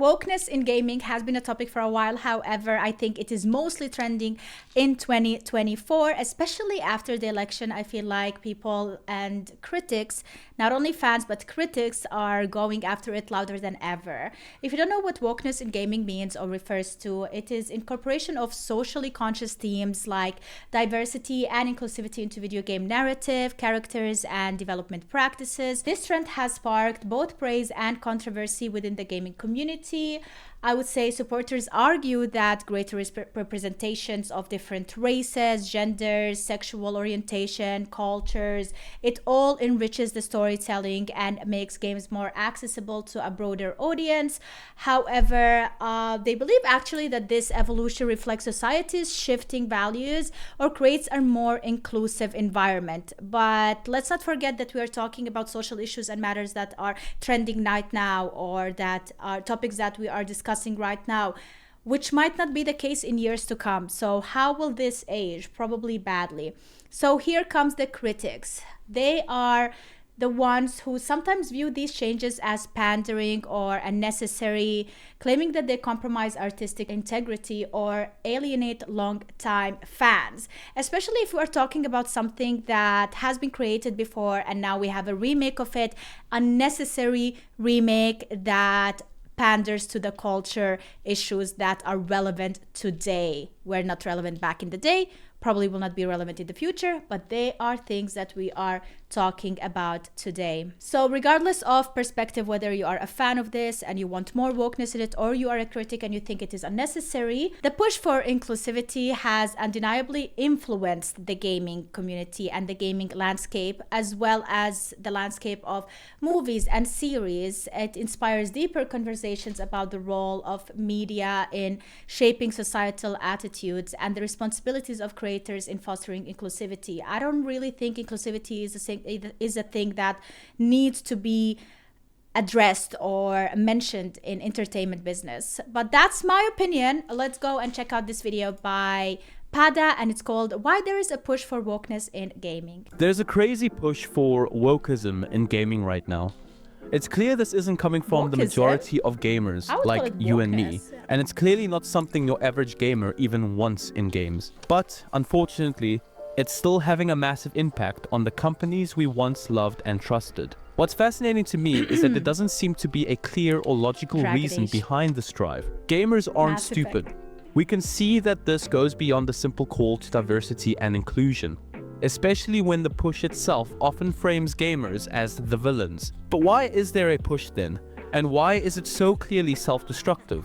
Wokeness in gaming has been a topic for a while. However, I think it is mostly trending in 2024, especially after the election. I feel like people and critics, not only fans, but critics are going after it louder than ever. If you don't know what wokeness in gaming means or refers to, it is incorporation of socially conscious themes like diversity and inclusivity into video game narrative, characters, and development practices. This trend has sparked both praise and controversy within the gaming community. I would say supporters argue that greater representations of different races, genders, sexual orientation, cultures, it all enriches the storytelling and makes games more accessible to a broader audience. However, they believe actually that this evolution reflects society's shifting values or creates a more inclusive environment. But let's not forget that we are talking about social issues and matters that are trending right now, or that are topics that we are discussing right now, which might not be the case in years to come. So how will this age? Probably badly. So here comes the critics. They are the ones who sometimes view these changes as pandering or unnecessary, claiming that they compromise artistic integrity or alienate long-time fans, especially if we're talking about something that has been created before and now we have a remake of it, unnecessary remake that panders to the culture issues that are relevant today. Were not relevant back in the day, probably will not be relevant in the future, but they are things that we are talking about today. So regardless of perspective, whether you are a fan of this and you want more wokeness in it, or you are a critic and you think it is unnecessary, the push for inclusivity has undeniably influenced the gaming community and the gaming landscape, as well as the landscape of movies and series. It inspires deeper conversations about the role of media in shaping societal attitudes and the responsibilities of creators in fostering inclusivity. I don't really think inclusivity is a thing that needs to be addressed or mentioned in entertainment business. But that's my opinion. Let's go and check out this video by Pada, and it's called Why There Is a Push for Wokeness in Gaming. There's a crazy push for wokeism in gaming right now. It's clear this isn't coming from the majority of gamers like you and me, and it's clearly not something your average gamer even wants in games. But unfortunately, it's still having a massive impact on the companies we once loved and trusted. What's fascinating to me is that there doesn't seem to be a clear or logical reason behind this drive. Gamers aren't stupid. We can see that this goes beyond the simple call to diversity and inclusion, especially when the push itself often frames gamers as the villains. But why is there a push then? And why is it so clearly self-destructive?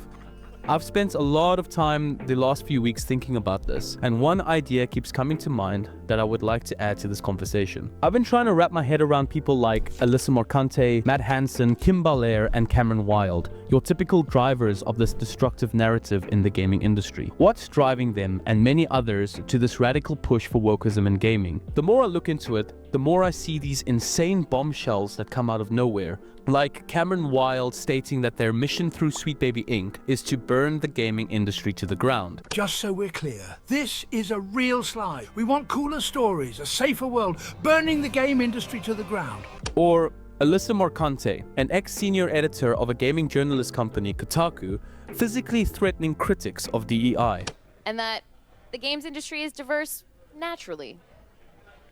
I've spent a lot of time the last few weeks thinking about this, and one idea keeps coming to mind that I would like to add to this conversation. I've been trying to wrap my head around people like Alyssa Morcante, Matt Hansen, Kim Balair, and Cameron Wild, your typical drivers of this destructive narrative in the gaming industry. What's driving them and many others to this radical push for wokeism in gaming? The more I look into it, the more I see these insane bombshells that come out of nowhere, like Cameron Wild stating that their mission through Sweet Baby Inc. is to burn the gaming industry to the ground. Just so we're clear, this is a real slide. We want cooler stories, a safer world, burning the game industry to the ground. Or Alyssa Morcante, an ex-senior editor of a gaming journalist company, Kotaku, physically threatening critics of DEI. And that the games industry is diverse naturally.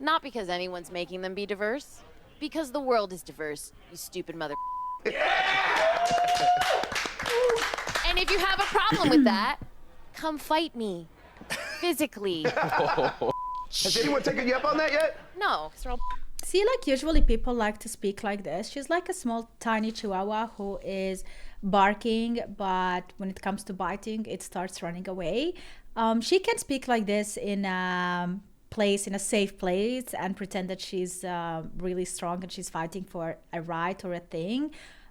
Not because anyone's making them be diverse. Because the world is diverse, you stupid mother. And if you have a problem with that, come fight me. Physically. Has anyone taken you up on that yet? No, because they're all... See, like usually people like to speak like this. She's like a small tiny chihuahua who is barking, but when it comes to biting, it starts running away. She can speak like this in in a safe place and pretend that she's really strong and she's fighting for a right or a thing.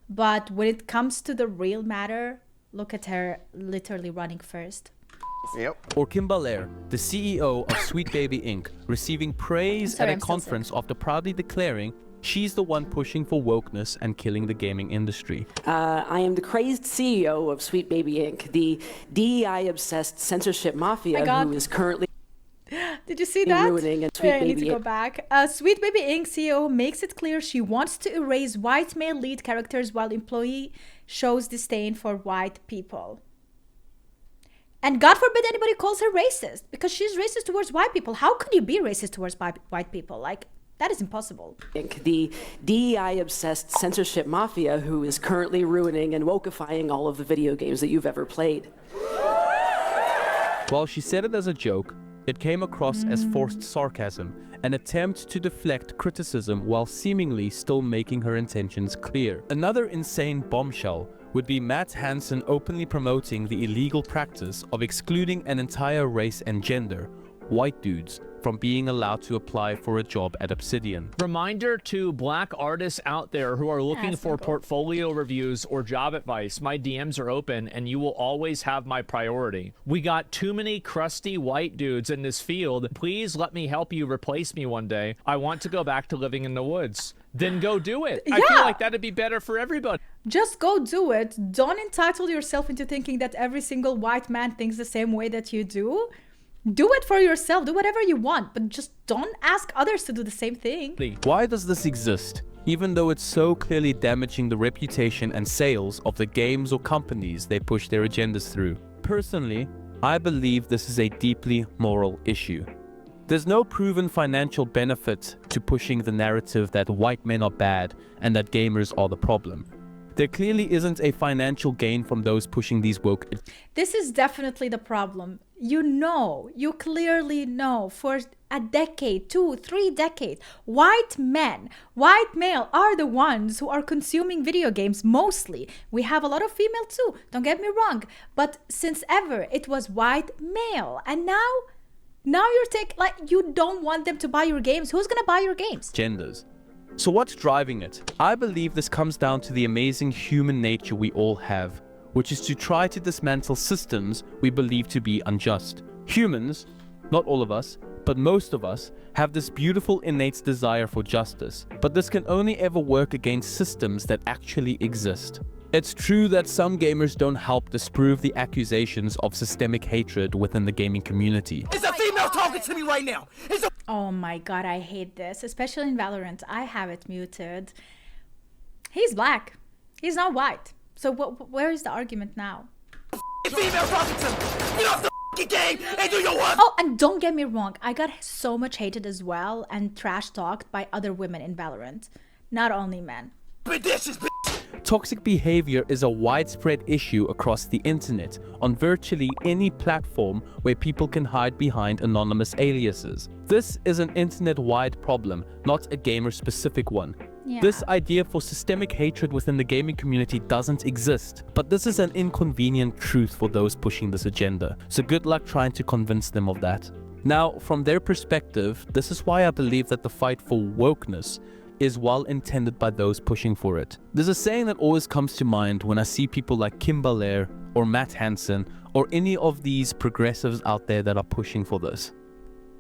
But when it comes to the real matter, look at her literally running first. Or Kim Balair, the CEO of Sweet Baby Inc., receiving praise at a conference after proudly declaring she's the one pushing for wokeness and killing the gaming industry. I am the crazed CEO of Sweet Baby Inc., the DEI-obsessed censorship mafia who is currently... Did you see that? Ruining and Sweet I need to Baby go back. Sweet Baby Inc. CEO makes it clear she wants to erase white male lead characters while employee shows disdain for white people. And God forbid anybody calls her racist, because she's racist towards white people. How can you be racist towards white people? Like, that is impossible. The DEI-obsessed censorship mafia who is currently ruining and wokeifying all of the video games that you've ever played. While she said it as a joke, it came across as forced sarcasm, an attempt to deflect criticism while seemingly still making her intentions clear. Another insane bombshell would be Matt Hansen openly promoting the illegal practice of excluding an entire race and gender, white dudes, from being allowed to apply for a job at Obsidian. Reminder to black artists out there who are looking for portfolio reviews or job advice, my DMs are open and you will always have my priority. We got too many crusty white dudes in this field. Please let me help you replace me one day. I want to go back to living in the woods. Then go do it. I feel like that'd be better for everybody. Just go do it. Don't entitle yourself into thinking that every single white man thinks the same way that you do. Do it for yourself. Do whatever you want, but just don't ask others to do the same thing. Why does this exist? Even though it's so clearly damaging the reputation and sales of the games or companies they push their agendas through. Personally, I believe this is a deeply moral issue. There's no proven financial benefit to pushing the narrative that white men are bad and that gamers are the problem. There clearly isn't a financial gain from those pushing these woke. This is definitely the problem. You clearly know, for a decade, 2, 3 decades, white male are the ones who are consuming video games mostly. We have a lot of female too, don't get me wrong. But since ever, it was white male. And now you don't want them to buy your games. Who's gonna buy your games? Genders. So what's driving it? I believe this comes down to the amazing human nature we all have, which is to try to dismantle systems we believe to be unjust. Humans, not all of us, but most of us, have this beautiful innate desire for justice, but this can only ever work against systems that actually exist. It's true that some gamers don't help disprove the accusations of systemic hatred within the gaming community. It's a female talking to me right now. Oh my god, I hate this, especially in Valorant. I have it muted. He's black. He's not white. So where is the argument now? Female talking to me. Get off the game and do your work. Oh, and don't get me wrong. I got so much hated as well and trash talked by other women in Valorant. Not only men. Toxic behavior is a widespread issue across the internet, on virtually any platform where people can hide behind anonymous aliases. This is an internet-wide problem, not a gamer-specific one. Yeah. This idea for systemic hatred within the gaming community doesn't exist, but this is an inconvenient truth for those pushing this agenda, so good luck trying to convince them of that. Now, from their perspective, this is why I believe that the fight for wokeness is well intended by those pushing for it. There's a saying that always comes to mind when I see people like Kim Belair or Matt Hansen or any of these progressives out there that are pushing for this.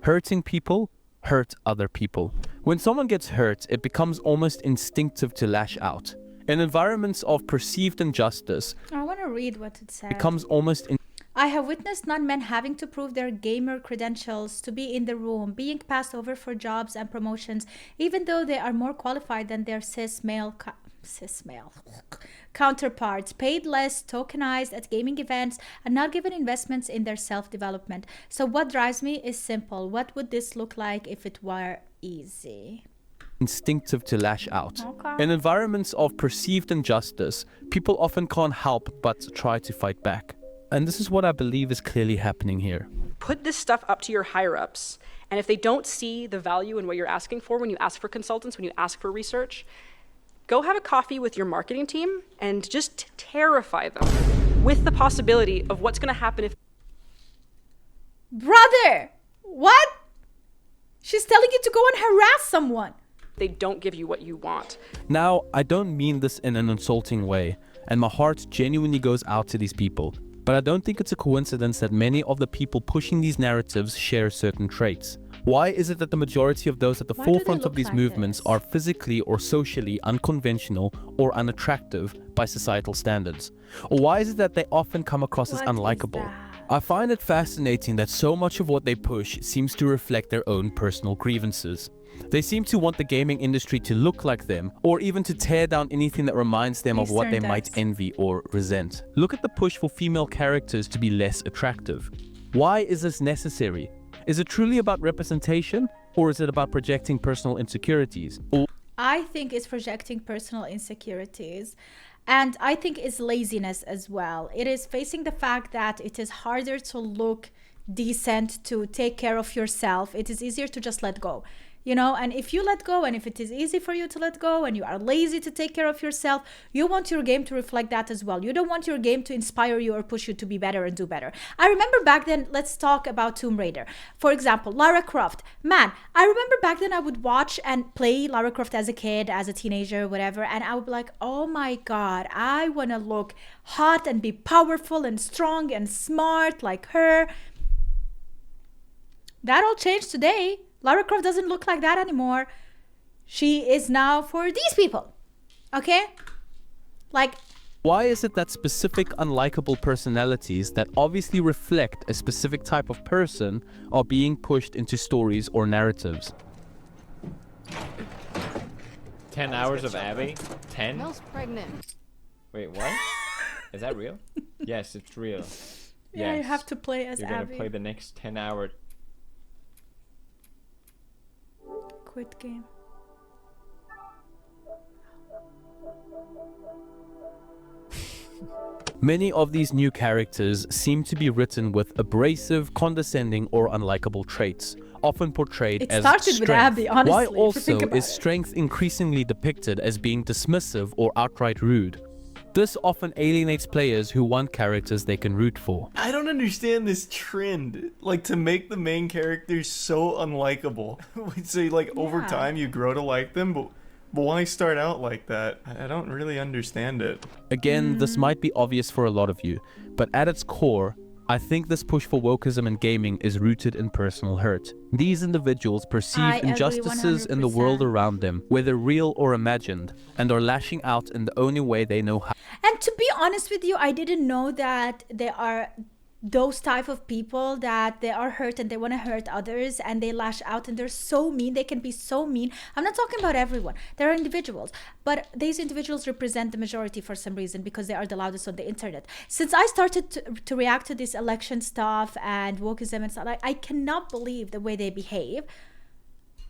Hurting people hurt other people. When someone gets hurt, it becomes almost instinctive to lash out. In environments of perceived injustice, I want to read what it said. Becomes almost I have witnessed non-men having to prove their gamer credentials to be in the room, being passed over for jobs and promotions, even though they are more qualified than their cis male counterparts, paid less, tokenized at gaming events, and not given investments in their self-development. So what drives me is simple. What would this look like if it were easy? Instinctive to lash out. Okay. In environments of perceived injustice, people often can't help but try to fight back. And this is what I believe is clearly happening here. Put this stuff up to your higher-ups, and if they don't see the value in what you're asking for when you ask for consultants, when you ask for research, go have a coffee with your marketing team and just terrify them with the possibility of what's going to happen if... Brother! What? She's telling you to go and harass someone. They don't give you what you want. Now, I don't mean this in an insulting way, and my heart genuinely goes out to these people. But I don't think it's a coincidence that many of the people pushing these narratives share certain traits. Why is it that the majority of those at the forefront of these movements are physically or socially unconventional or unattractive by societal standards? Or why is it that they often come across as unlikable? I find it fascinating that so much of what they push seems to reflect their own personal grievances. They seem to want the gaming industry to look like them, or even to tear down anything that reminds them of what they might envy or resent. Look at the push for female characters to be less attractive. Why is this necessary? Is it truly about representation, or is it about projecting personal insecurities? I think it's projecting personal insecurities. And I think it's laziness as well. It is facing the fact that it is harder to look decent, to take care of yourself. It is easier to just let go. You know, and if you let go, and if it is easy for you to let go, and you are lazy to take care of yourself, you want your game to reflect that as well. You don't want your game to inspire you or push you to be better and do better. I remember back then, let's talk about Tomb Raider. For example, Lara Croft. Man, I remember back then I would watch and play Lara Croft as a kid, as a teenager, whatever, and I would be like, oh my God, I want to look hot and be powerful and strong and smart like her. That all changed today. Lara Croft doesn't look like that anymore. She is now for these people. Okay? Like, why is it that specific unlikable personalities that obviously reflect a specific type of person are being pushed into stories or narratives? 10 hours of Abby? 10? Mel's pregnant. Wait, what? Is that real? Yes, it's real. yeah, you Yes. have to play as You're Abby. gonna play the next 10-hour... Quit game. Many of these new characters seem to be written with abrasive, condescending, or unlikable traits, often portrayed It as started strength. with Abby, honestly. Why if you also think about is it. strength increasingly depicted as being dismissive or outright rude? This often alienates players who want characters they can root for. I don't understand this trend, like to make the main characters so unlikable. So like over time you grow to like them, but why start out like that? I don't really understand it. Again, this might be obvious for a lot of you, but at its core, I think this push for wokeism in gaming is rooted in personal hurt. These individuals perceive I agree injustices in the world 100%. around them, whether real or imagined, and are lashing out in the only way they know how. And to be honest with you, I didn't know that there are those type of people that they are hurt and they want to hurt others and they lash out and they're so mean. They can be so mean. I'm not talking about everyone. There are individuals, but these individuals represent the majority for some reason because they are the loudest on the internet. Since I started to react to this election stuff and wokeism and stuff, I cannot believe the way they behave.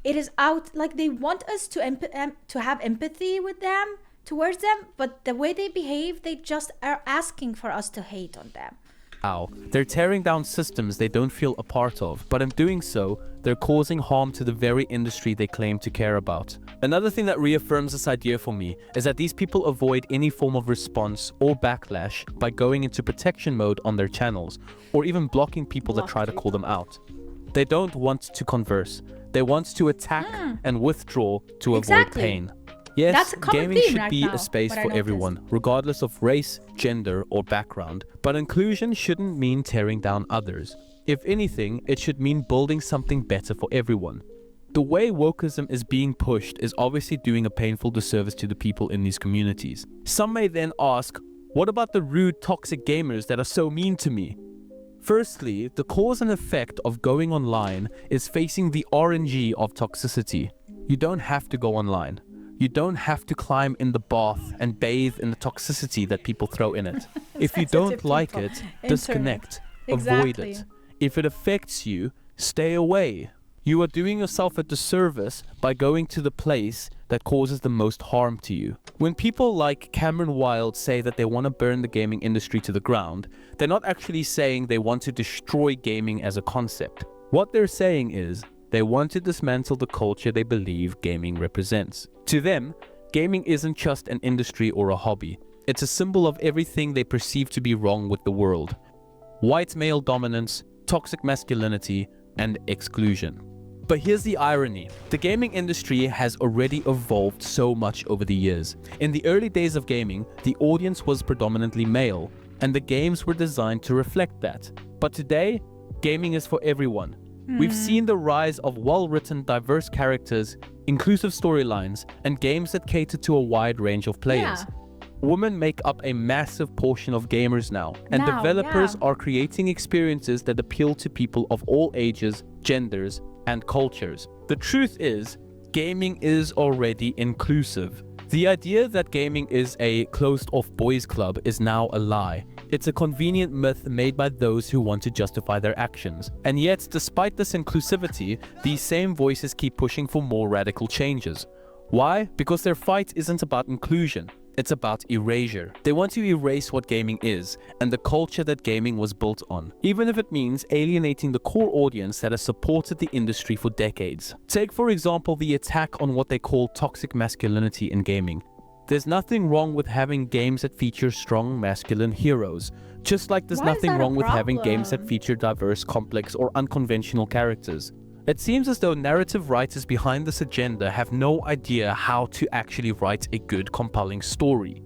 It is out like they want us to have empathy with them, towards them, but the way they behave, they just are asking for us to hate on them. They're tearing down systems they don't feel a part of, but in doing so, they're causing harm to the very industry they claim to care about. Another thing that reaffirms this idea for me is that these people avoid any form of response or backlash by going into protection mode on their channels, or even blocking people that try to call them out. They don't want to converse. They want to attack and withdraw to avoid pain. Yes, That's a common gaming theme should right be now, a space what I for noticed. everyone, regardless of race, gender, or background. But inclusion shouldn't mean tearing down others. If anything, it should mean building something better for everyone. The way wokeism is being pushed is obviously doing a painful disservice to the people in these communities. Some may then ask, what about the rude, toxic gamers that are so mean to me? Firstly, the cause and effect of going online is facing the RNG of toxicity. You don't have to go online. You don't have to climb in the bath and bathe in the toxicity that people throw in it. If you don't like it, disconnect. Avoid it. If it affects you, stay away. You are doing yourself a disservice by going to the place that causes the most harm to you. When people like Cameron Wild say that they want to burn the gaming industry to the ground, they're not actually saying they want to destroy gaming as a concept. What they're saying is, they want to dismantle the culture they believe gaming represents. To them, gaming isn't just an industry or a hobby. It's a symbol of everything they perceive to be wrong with the world. White male dominance, toxic masculinity, and exclusion. But here's the irony. The gaming industry has already evolved so much over the years. In the early days of gaming, the audience was predominantly male, and the games were designed to reflect that. But today, gaming is for everyone. We've seen the rise of well-written, diverse characters, inclusive storylines, and games that cater to a wide range of players. Women make up a massive portion of gamers now, and developers are creating experiences that appeal to people of all ages, genders, and cultures. The truth is, gaming is already inclusive. The idea that gaming is a closed-off boys' club is now a lie. It's a convenient myth made by those who want to justify their actions. And yet, despite this inclusivity, these same voices keep pushing for more radical changes. Why? Because their fight isn't about inclusion. It's about erasure. They want to erase what gaming is and the culture that gaming was built on, even if it means alienating the core audience that has supported the industry for decades. Take, for example, the attack on what they call toxic masculinity in gaming. There's nothing wrong with having games that feature strong masculine heroes, just like there's nothing wrong with having games that feature diverse, complex, or unconventional characters. It seems as though narrative writers behind this agenda have no idea how to actually write a good, compelling story.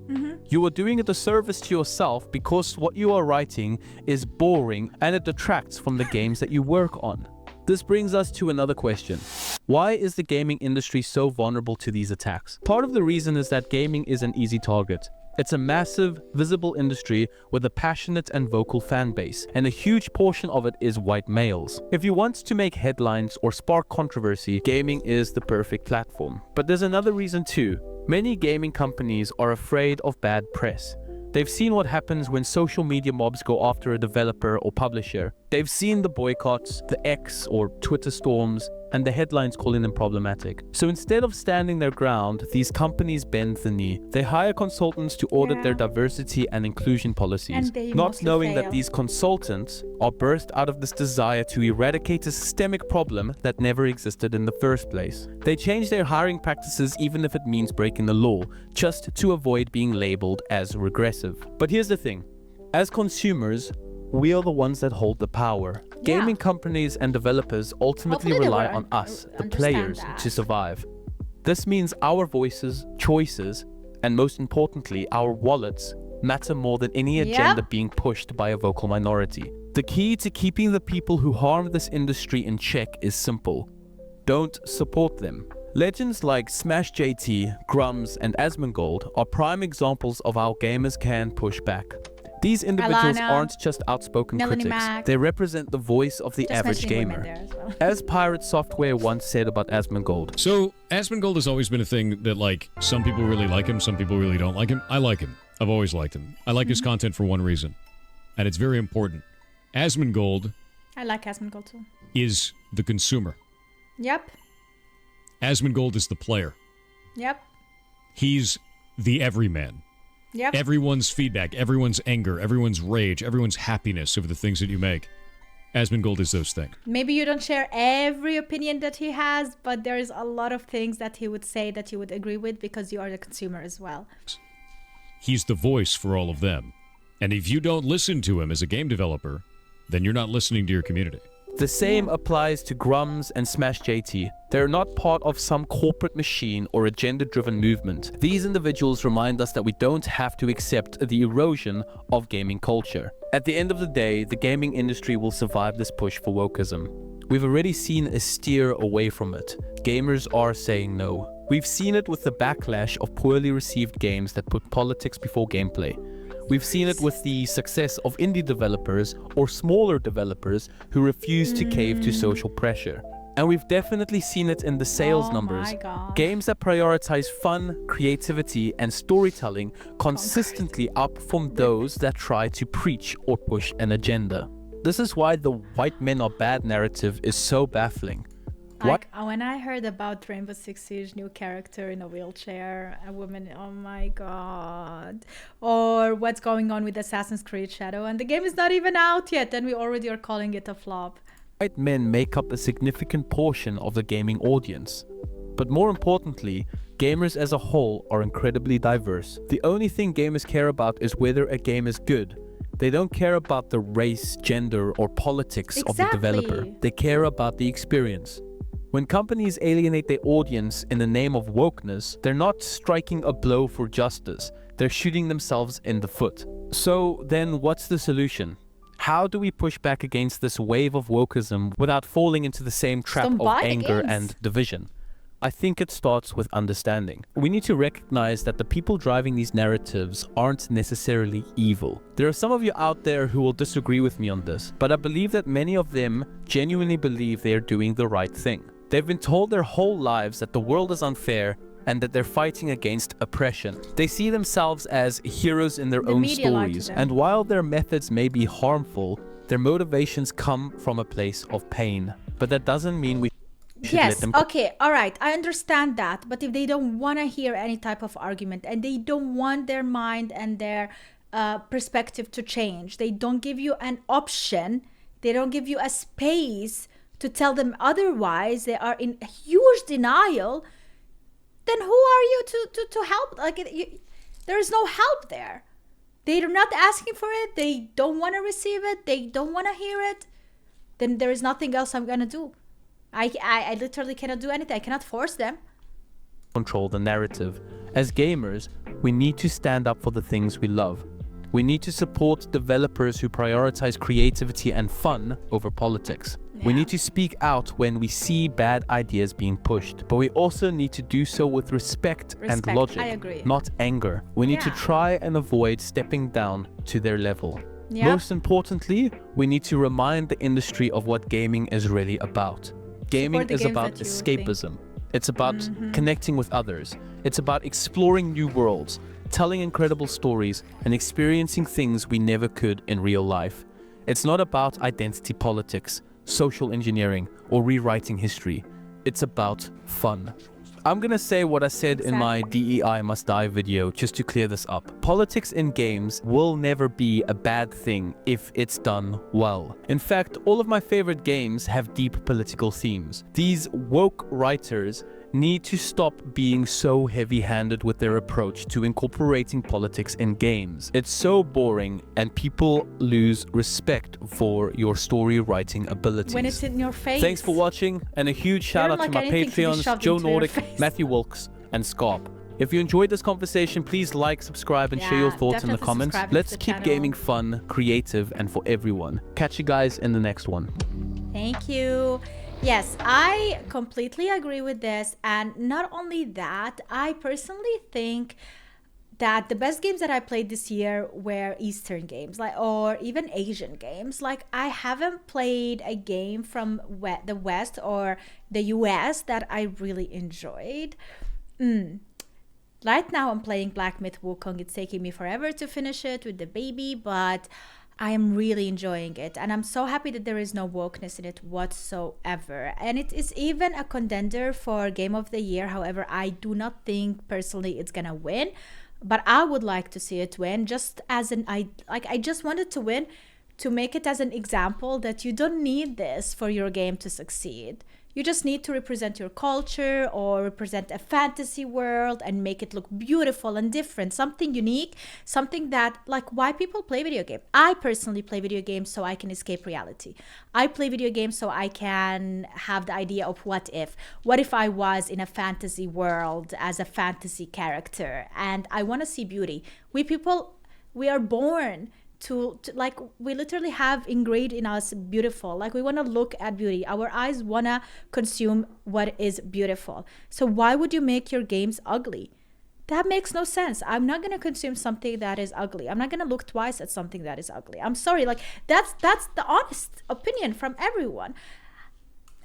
You are doing a disservice to yourself because what you are writing is boring and it detracts from the games that you work on. This brings us to another question. Why is the gaming industry so vulnerable to these attacks? Part of the reason is that gaming is an easy target. It's a massive, visible industry with a passionate and vocal fan base, and a huge portion of it is white males. If you want to make headlines or spark controversy, gaming is the perfect platform. But there's another reason too. Many gaming companies are afraid of bad press. They've seen what happens when social media mobs go after a developer or publisher. They've seen the boycotts, the X or Twitter storms, and the headlines calling them problematic. So instead of standing their ground, these companies bend the knee. They hire consultants to audit their diversity and inclusion policies, not knowing that these consultants are birthed out of this desire to eradicate a systemic problem that never existed in the first place. They change their hiring practices even if it means breaking the law, just to avoid being labeled as regressive. But here's the thing. As consumers, we are the ones that hold the power. Gaming companies and developers ultimately rely on us, the players, to survive. This means our voices, choices, and most importantly, our wallets matter more than any agenda being pushed by a vocal minority. The key to keeping the people who harm this industry in check is simple. Don't support them. Legends like Smash JT, Grums, and Asmongold are prime examples of how gamers can push back. These individuals aren't just outspoken critics, they represent the voice of the average gamer. As Pirate Software once said about Asmongold. So, Asmongold has always been a thing that, like, some people really like him, some people really don't like him. I like him. I've always liked him. I like his content for one reason, and it's very important. Asmongold... I like Asmongold too. ...is the consumer. Yep. Asmongold is the player. Yep. He's the everyman. Yep. Everyone's feedback, everyone's anger, everyone's rage, everyone's happiness over the things that you make. Asmongold is those things. Maybe you don't share every opinion that he has, but there's a lot of things that he would say that you would agree with because you are the consumer as well. He's the voice for all of them. And if you don't listen to him as a game developer, then you're not listening to your community. The same applies to Grums and Smash JT. They're not part of some corporate machine or agenda-driven movement. These individuals remind us that we don't have to accept the erosion of gaming culture. At the end of the day, the gaming industry will survive this push for wokeism. We've already seen a steer away from it. Gamers are saying no. We've seen it with the backlash of poorly received games that put politics before gameplay. We've seen it with the success of indie developers or smaller developers who refuse to cave to social pressure. And we've definitely seen it in the sales numbers. Games that prioritize fun, creativity, and storytelling consistently outperform those that try to preach or push an agenda. This is why the white men are bad narrative is so baffling. Like, when I heard about Rainbow Six Siege new character in a wheelchair, a woman, oh my god. Or what's going on with Assassin's Creed Shadow, and the game is not even out yet, and we already are calling it a flop. White men make up a significant portion of the gaming audience. But more importantly, gamers as a whole are incredibly diverse. The only thing gamers care about is whether a game is good. They don't care about the race, gender, or politics of the developer. They care about the experience. When companies alienate their audience in the name of wokeness, they're not striking a blow for justice. They're shooting themselves in the foot. So then what's the solution? How do we push back against this wave of wokeism without falling into the same trap of anger and division? I think it starts with understanding. We need to recognize that the people driving these narratives aren't necessarily evil. There are some of you out there who will disagree with me on this, but I believe that many of them genuinely believe they are doing the right thing. They've been told their whole lives that the world is unfair and that they're fighting against oppression. They see themselves as heroes in their own stories, and while their methods may be harmful, their motivations come from a place of pain. But that doesn't mean we should let them go. Okay, all right, I understand that. But if they don't want to hear any type of argument and they don't want their mind and their perspective to change, they don't give you an option, they don't give you a space to tell them otherwise, they are in huge denial, then who are you to help? There is no help there. They're not asking for it. They don't want to receive it. They don't want to hear it. Then there is nothing else I'm going to do. I literally cannot do anything. I cannot force them. Control the narrative. As gamers, we need to stand up for the things we love. We need to support developers who prioritize creativity and fun over politics. We need to speak out when we see bad ideas being pushed, but we also need to do so with respect and logic, not anger. We need to try and avoid stepping down to their level. Most importantly, we need to remind the industry of what gaming is really about. Gaming is about escapism. It's about connecting with others. It's about exploring new worlds, telling incredible stories, and experiencing things we never could in real life. It's not about identity politics, social engineering, or rewriting history. It's about fun. I'm gonna say what I said in my DEI Must Die video just to clear this up. Politics in games will never be a bad thing if it's done well. In fact, all of my favorite games have deep political themes. These woke writers need to stop being so heavy-handed with their approach to incorporating politics in games. It's so boring and people lose respect for your story writing abilities. When it's in your face. Thanks for watching, and a huge shout out to my Patreons, Joe Nordic, Matthew Wilkes, and Scarp. If you enjoyed this conversation, please like, subscribe, and share your thoughts in the comments. Let's keep gaming fun, creative, and for everyone. Catch you guys in the next one. Thank you. Yes, I completely agree with this. And not only that, I personally think that the best games that I played this year were Eastern games, or even Asian games. I haven't played a game from the West or the US that I really enjoyed. Right now I'm playing Black Myth Wukong. It's taking me forever to finish it with the baby, but I am really enjoying it, and I'm so happy that there is no wokeness in it whatsoever. And it is even a contender for Game of the Year. However, I do not think personally it's gonna win, but I would like to see it win. Just as I just wanted to win to make it as an example that you don't need this for your game to succeed. You just need to represent your culture or represent a fantasy world and make it look beautiful and different, something unique, something that, why people play video games. I personally play video games so I can escape reality. I play video games so I can have the idea of what if I was in a fantasy world as a fantasy character, and I want to see beauty. We are born to we literally have ingrained in us beautiful. We want to look at beauty. Our eyes want to consume what is beautiful. So why would you make your games ugly? That makes no sense. I'm not going to consume something that is ugly. I'm not going to look twice at something that is ugly. I'm sorry. That's the honest opinion from everyone.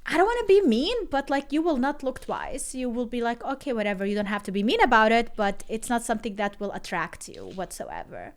I don't want to be mean, but you will not look twice. You will be okay, whatever. You don't have to be mean about it, but it's not something that will attract you whatsoever.